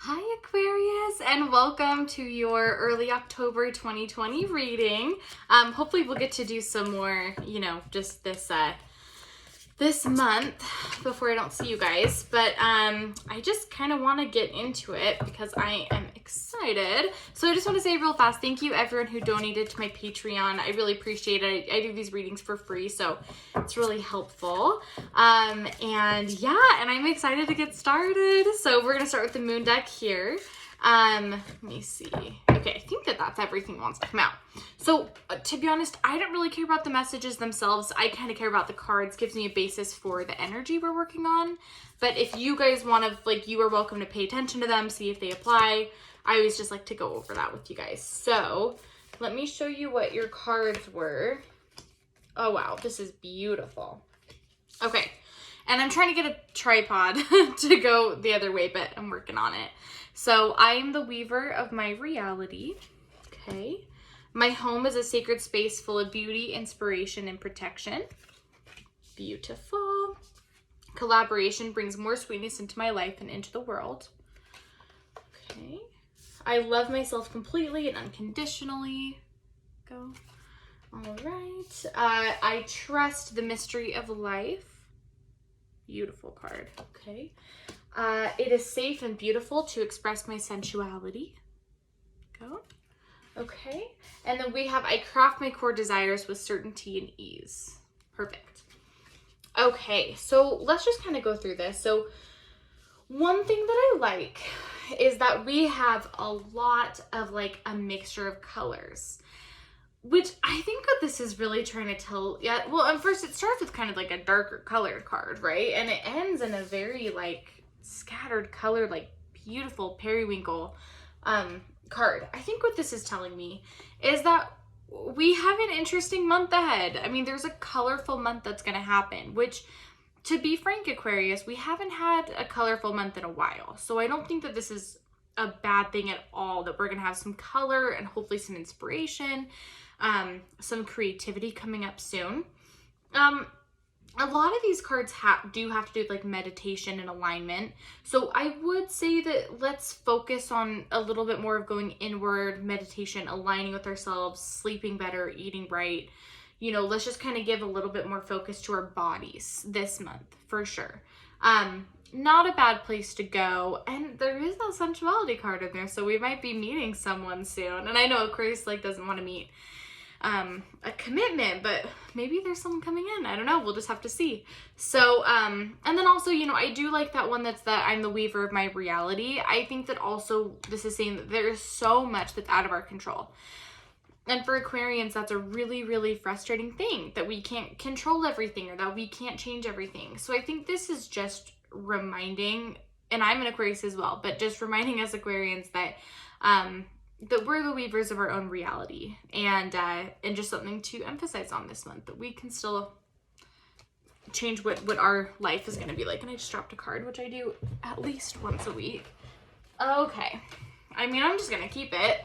Hi Aquarius, and welcome to your early October 2020 reading. Hopefully we'll get to do some more, just this month before I don't see you guys, but I just kind of want to get into it because I am excited. So I just want to say real fast, thank you everyone who donated to my Patreon. I really appreciate it. I do these readings for free, so it's really helpful. And I'm excited to get started. So we're gonna start with the moon deck here. Let me see. Okay, I think that's everything that wants to come out. So to be honest, I don't really care about the messages themselves. I kind of care about the cards. Gives me a basis for the energy we're working on. But if you guys want to, you are welcome to pay attention to them, see if they apply. I always just like to go over that with you guys. So let me show you what your cards were. Oh wow, this is beautiful. Okay, and I'm trying to get a tripod to go the other way, but I'm working on it. So I am the weaver of my reality. Okay. My home is a sacred space full of beauty, inspiration, and protection. Beautiful. Collaboration brings more sweetness into my life and into the world. Okay. I love myself completely and unconditionally. Go. All right. I trust the mystery of life. Beautiful card. Okay. It is safe and beautiful to express my sensuality. Go. Okay. And then we have, I craft my core desires with certainty and ease. Perfect. Okay. So let's just kind of go through this. So one thing that I like is that we have a lot of a mixture of colors, which I think that this is really trying to tell. Yeah. Well, and first it starts with kind of a darker colored card, right? And it ends in a very scattered color, beautiful periwinkle card. I think what this is telling me is that we have an interesting month ahead. I mean, there's a colorful month that's going to happen, which, to be frank, Aquarius, we haven't had a colorful month in a while. So I don't think that this is a bad thing at all, that we're going to have some color and hopefully some inspiration, some creativity coming up soon. A lot of these cards do have to do with meditation and alignment. So I would say that let's focus on a little bit more of going inward, meditation, aligning with ourselves, sleeping better, eating right. Let's just kind of give a little bit more focus to our bodies this month for sure. Not a bad place to go. And there is that sensuality card in there, so we might be meeting someone soon. And I know Aquarius doesn't want to meet a commitment, but maybe there's someone coming in. I don't know. We'll just have to see. So, and then also, I do like that one that I'm the weaver of my reality. I think that also this is saying that there is so much that's out of our control. And for Aquarians, that's a really, really frustrating thing, that we can't control everything or that we can't change everything. So I think this is just reminding, and I'm an Aquarius as well, but just reminding us Aquarians that, that we're the weavers of our own reality, and just something to emphasize on this month, that we can still change what our life is going to be like. And I just dropped a card, which I do at least once a week. Okay. I mean, I'm just going to keep it.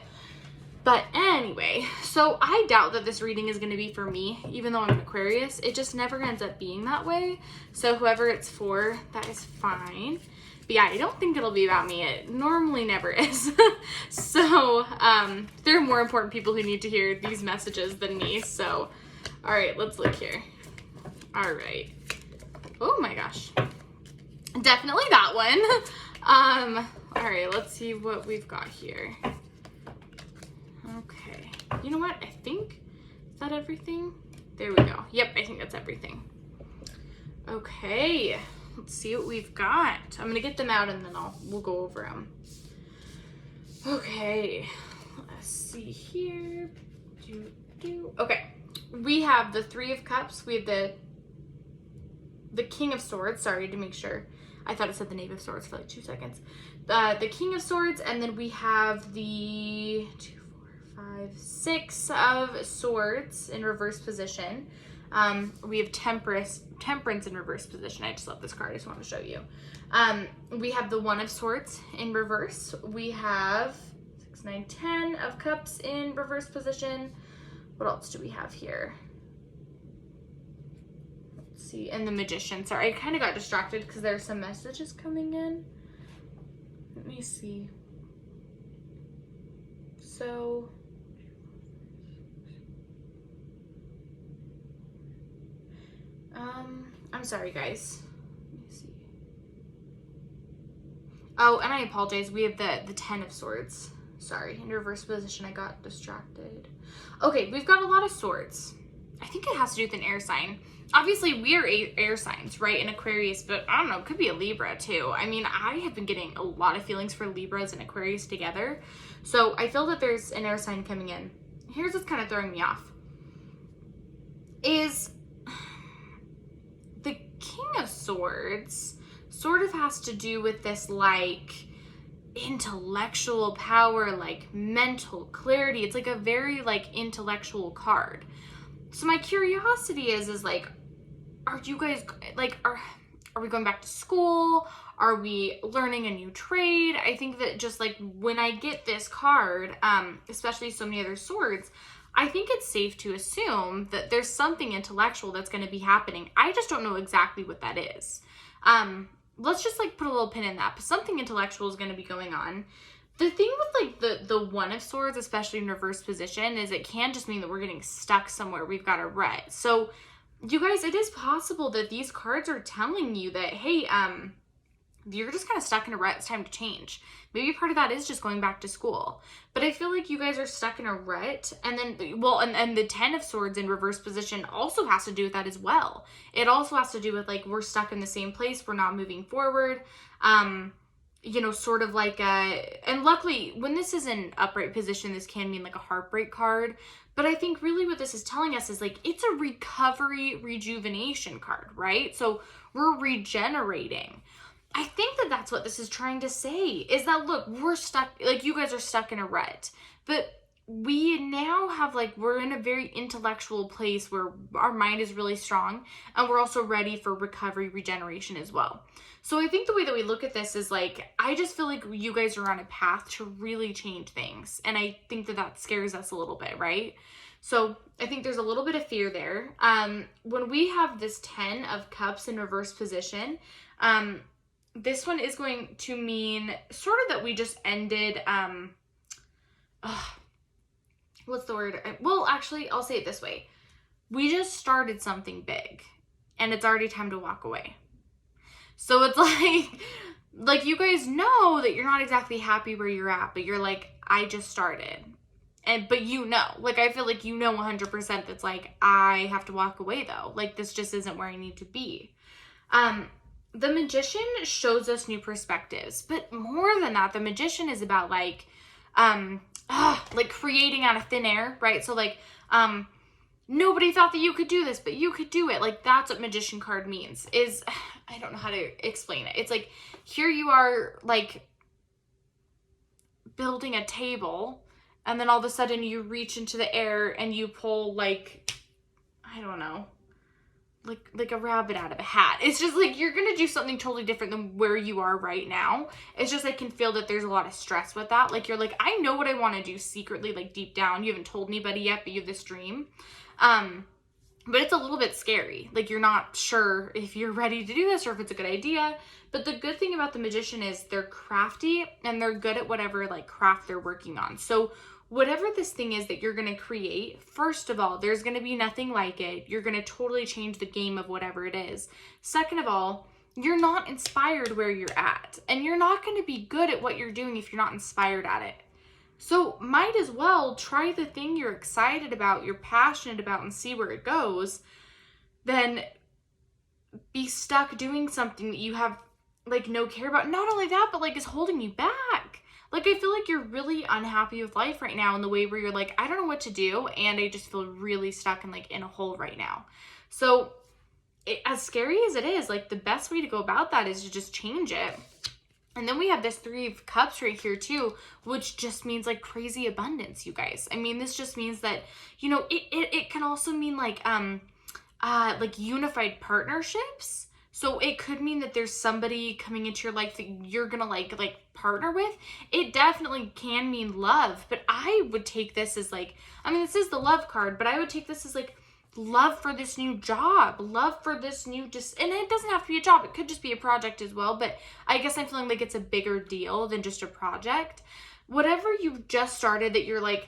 But anyway, so I doubt that this reading is going to be for me, even though I'm an Aquarius. It just never ends up being that way. So whoever it's for, that is fine. But yeah, I don't think it'll be about me. It normally never is. So there are more important people who need to hear these messages than me. So, all right, let's look here. All right. Oh my gosh. Definitely that one. All right, let's see what we've got here. Okay. You know what? I think, is that everything? There we go. Yep, I think that's everything. Okay. Let's see what we've got. I'm going to get them out and then we'll go over them. Okay. Let's see here. Okay. We have the Three of Cups. We have the King of Swords. Sorry, to make sure. I thought it said the Knave of Swords for 2 seconds. The King of Swords, and then we have the 6 of Swords in reverse position. We have Temperance in reverse position. I just love this card. I just want to show you. We have the One of Swords in reverse. We have 6, 9, 10 of Cups in reverse position. What else do we have here? Let's see. And the Magician. Sorry, I kind of got distracted because there are some messages coming in. me see. So, I'm sorry, guys. Let me see. Oh, and I apologize. We have the 10 of Swords. Sorry, in reverse position, I got distracted. Okay, we've got a lot of swords. I think it has to do with an air sign. Obviously, we are air signs, right, in Aquarius, but I don't know, it could be a Libra, too. I mean, I have been getting a lot of feelings for Libras and Aquarius together, so I feel that there's an air sign coming in. Here's what's kind of throwing me off. Is the King of Swords sort of has to do with this, like, intellectual power, like mental clarity. It's like a very like intellectual card. So my curiosity is like, are you guys like, are we going back to school? Are we learning a new trade? I think that just like when I get this card, especially so many other swords, I think it's safe to assume that there's something intellectual that's going to be happening. I just don't know exactly what that is. Let's just like put a little pin in that, but something intellectual is going to be going on. The thing with like the One of Swords, especially in reverse position, is it can just mean that we're getting stuck somewhere. We've got a rut. So you guys, it is possible that these cards are telling you that, hey, you're just kind of stuck in a rut. It's time to change. Maybe part of that is just going back to school. But I feel like you guys are stuck in a rut. And then, well, and the 10 of Swords in reverse position also has to do with that as well. It also has to do with like, we're stuck in the same place. We're not moving forward. You know, sort of like and luckily when this is in upright position, this can mean like a heartbreak card. But I think really what this is telling us is like, it's a recovery, rejuvenation card, right? So we're regenerating. I think that that's what this is trying to say, is that, look, we're stuck, like you guys are stuck in a rut, but we now have like, we're in a very intellectual place where our mind is really strong and we're also ready for recovery, regeneration as well. So I think the way that we look at this is like, I just feel like you guys are on a path to really change things. And I think that that scares us a little bit, right? So I think there's a little bit of fear there. When we have this 10 of Cups in reverse position, this one is going to mean sort of that we just ended, what's the word? Well, actually, I'll say it this way. We just started something big and it's already time to walk away. So it's like you guys know that you're not exactly happy where you're at, but you're like, I just started. But you know, like, I feel like you know 100% that's like, I have to walk away though. Like, this just isn't where I need to be. The Magician shows us new perspectives, but more than that, the Magician is about like creating out of thin air, right? So like, nobody thought that you could do this, but you could do it. Like, that's what Magician card means, is, I don't know how to explain it. It's like, here you are like building a table, and then all of a sudden you reach into the air and you pull like, I don't know, like a rabbit out of a hat. It's just like, you're going to do something totally different than where you are right now. It's just, I can feel that there's a lot of stress with that. Like, you're like, I know what I want to do secretly, like deep down. You haven't told anybody yet, but you have this dream. But it's a little bit scary. Like, you're not sure if you're ready to do this or if it's a good idea. But the good thing about the Magician is they're crafty and they're good at whatever like craft they're working on. So whatever this thing is that you're going to create, first of all, there's going to be nothing like it. You're going to totally change the game of whatever it is. Second of all, you're not inspired where you're at, and you're not going to be good at what you're doing if you're not inspired at it. So might as well try the thing you're excited about, you're passionate about, and see where it goes, than be stuck doing something that you have like no care about. Not only that, but like is holding you back. Like, I feel like you're really unhappy with life right now in the way where you're like, I don't know what to do, and I just feel really stuck in like in a hole right now. So as scary as it is, like the best way to go about that is to just change it. And then we have this 3 of Cups right here too, which just means like crazy abundance, you guys. I mean, this just means that, you know, it can also mean like unified partnerships. So it could mean that there's somebody coming into your life that you're gonna like partner with. It definitely can mean love, but I would take this as like, I mean, this is the love card, but I would take this as like love for this new job, love for this new and it doesn't have to be a job. It could just be a project as well. But I guess I'm feeling like it's a bigger deal than just a project. Whatever you've just started that you're like,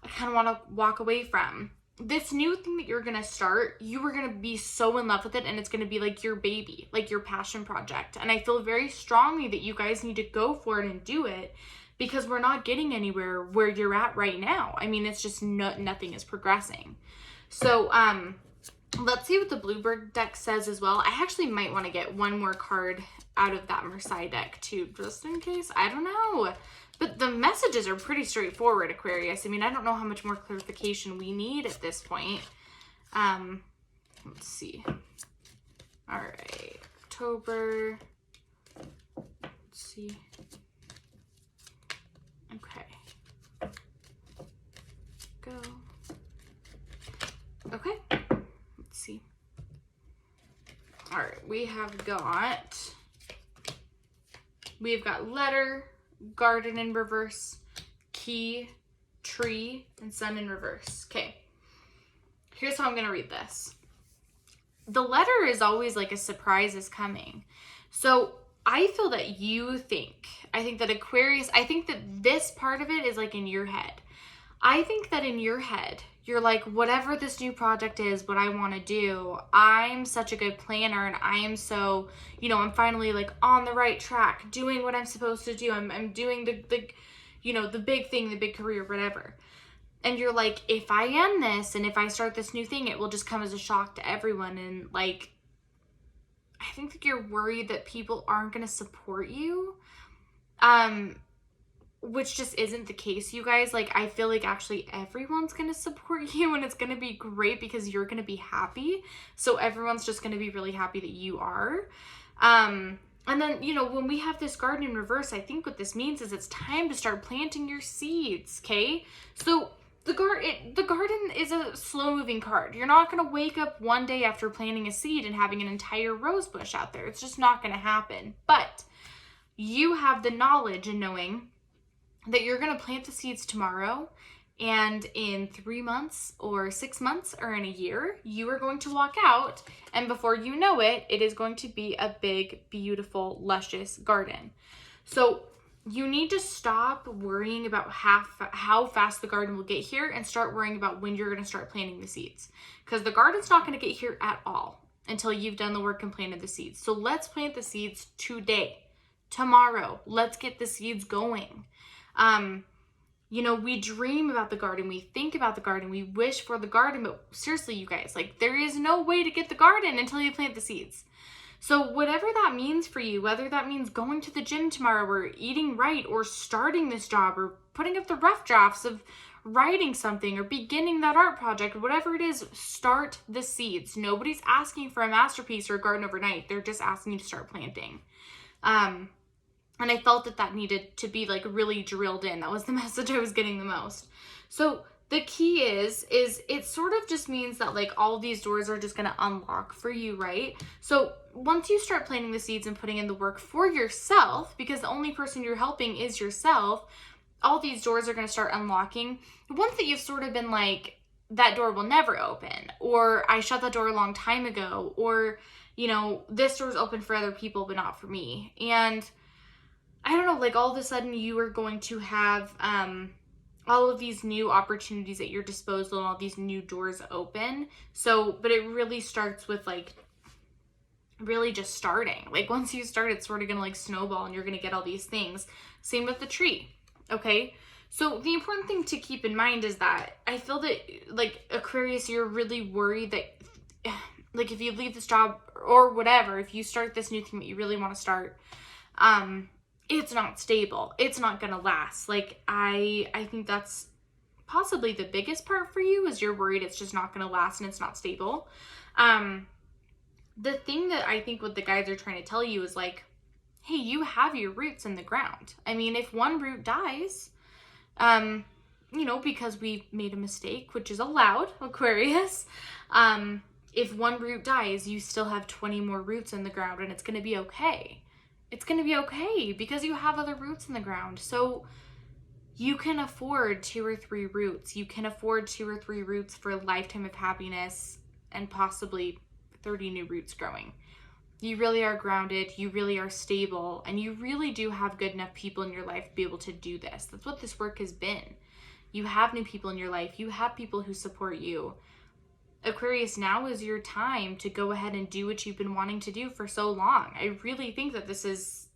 I kind of want to walk away from. This new thing that you're going to start, you are going to be so in love with it, and it's going to be like your baby, like your passion project. And I feel very strongly that you guys need to go for it and do it, because we're not getting anywhere where you're at right now. I mean, it's just nothing is progressing. So, let's see what the Bluebird deck says as well. I actually might want to get one more card out of that Marseille deck too, just in case. I don't know. But the messages are pretty straightforward, Aquarius. I mean, I don't know how much more clarification we need at this point. Let's see. All right. October. Let's see. Okay. Go. Okay. Let's see. All right. We've got letter, garden in reverse, key, tree, and sun in reverse. Okay. Here's how I'm going to read this. The letter is always like a surprise is coming. So I feel that I think that Aquarius, I think that this part of it is like in your head. I think that in your head, you're like, whatever this new project is, what I want to do, I'm such a good planner, and I am so, I'm finally like on the right track, doing what I'm supposed to do. I'm doing the big thing, the big career, whatever. And you're like, if I end this and if I start this new thing, it will just come as a shock to everyone. And like, I think that you're worried that people aren't going to support you. Which just isn't the case, you guys. Like, I feel like actually everyone's going to support you, and it's going to be great because you're going to be happy. So everyone's just going to be really happy that you are. And then, when we have this garden in reverse, I think what this means is it's time to start planting your seeds, okay? So the garden is a slow-moving card. You're not going to wake up one day after planting a seed and having an entire rose bush out there. It's just not going to happen. But you have the knowledge and knowing that you're going to plant the seeds tomorrow, and in 3 months or 6 months or in a year, you are going to walk out, and before you know it, it is going to be a big, beautiful, luscious garden. So you need to stop worrying about how fast the garden will get here and start worrying about when you're going to start planting the seeds, because the garden's not going to get here at all until you've done the work and planted the seeds. So let's plant the seeds today, tomorrow. Let's get the seeds going. We dream about the garden, we think about the garden, we wish for the garden, but seriously, you guys, like, there is no way to get the garden until you plant the seeds. So whatever that means for you, whether that means going to the gym tomorrow or eating right or starting this job or putting up the rough drafts of writing something or beginning that art project, whatever it is, start the seeds. Nobody's asking for a masterpiece or a garden overnight. They're just asking you to start planting. And I felt that needed to be like really drilled in. That was the message I was getting the most. So the key is it sort of just means that like all these doors are just going to unlock for you, right? So once you start planting the seeds and putting in the work for yourself, because the only person you're helping is yourself, all these doors are going to start unlocking. Once that you've sort of been like, that door will never open, or I shut that door a long time ago, or, this door's open for other people, but not for me. And I don't know, like all of a sudden you are going to have all of these new opportunities at your disposal and all these new doors open. So, but it really starts with like really just starting. Like once you start, it's sort of going to like snowball and you're going to get all these things. Same with the tree. Okay. So the important thing to keep in mind is that I feel that like Aquarius, you're really worried that like if you leave this job or whatever, if you start this new thing that you really want to start, it's not stable. It's not going to last. Like, I think that's possibly the biggest part for you is you're worried it's just not going to last and it's not stable. The thing that I think what the guides are trying to tell you is like, hey, you have your roots in the ground. I mean, if one root dies, because we made a mistake, which is allowed, Aquarius, if one root dies, you still have 20 more roots in the ground and it's going to be okay. It's going to be okay because you have other roots in the ground. So you can afford 2 or 3 roots. You can afford 2 or 3 roots for a lifetime of happiness and possibly 30 new roots growing. You really are grounded, you really are stable, and you really do have good enough people in your life to be able to do this. That's what this work has been. You have new people in your life. You have people who support you. Aquarius, now is your time to go ahead and do what you've been wanting to do for so long. I really think that this is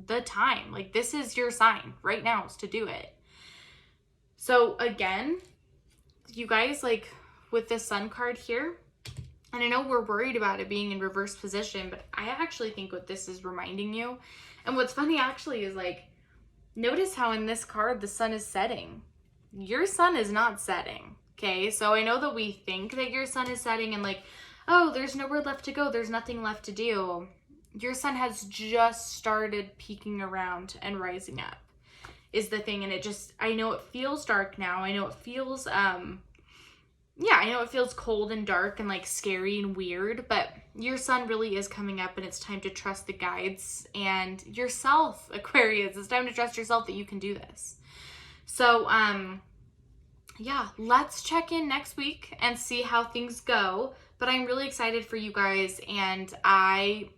the time. Like, this is your sign right now is to do it. So again, you guys, like with this Sun card here, and I know we're worried about it being in reverse position, but I actually think what this is reminding you, and what's funny actually is like, notice how in this card the sun is setting. Your sun is not setting, okay? So I know that we think that your sun is setting and like, oh, there's nowhere left to go, there's nothing left to do. Your sun has just started peeking around and rising up is the thing. And it just, I know it feels dark now. I know it feels, I know it feels cold and dark and like scary and weird, but your sun really is coming up and it's time to trust the guides and yourself, Aquarius. It's time to trust yourself that you can do this. So, yeah, let's check in next week and see how things go. But I'm really excited for you guys, and I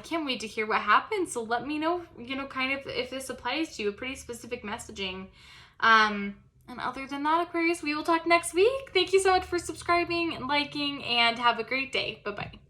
can't wait to hear what happens. So let me know, you know, kind of if this applies to you, a pretty specific messaging. And other than that, Aquarius, we will talk next week. Thank you so much for subscribing and liking, and have a great day. Bye-bye.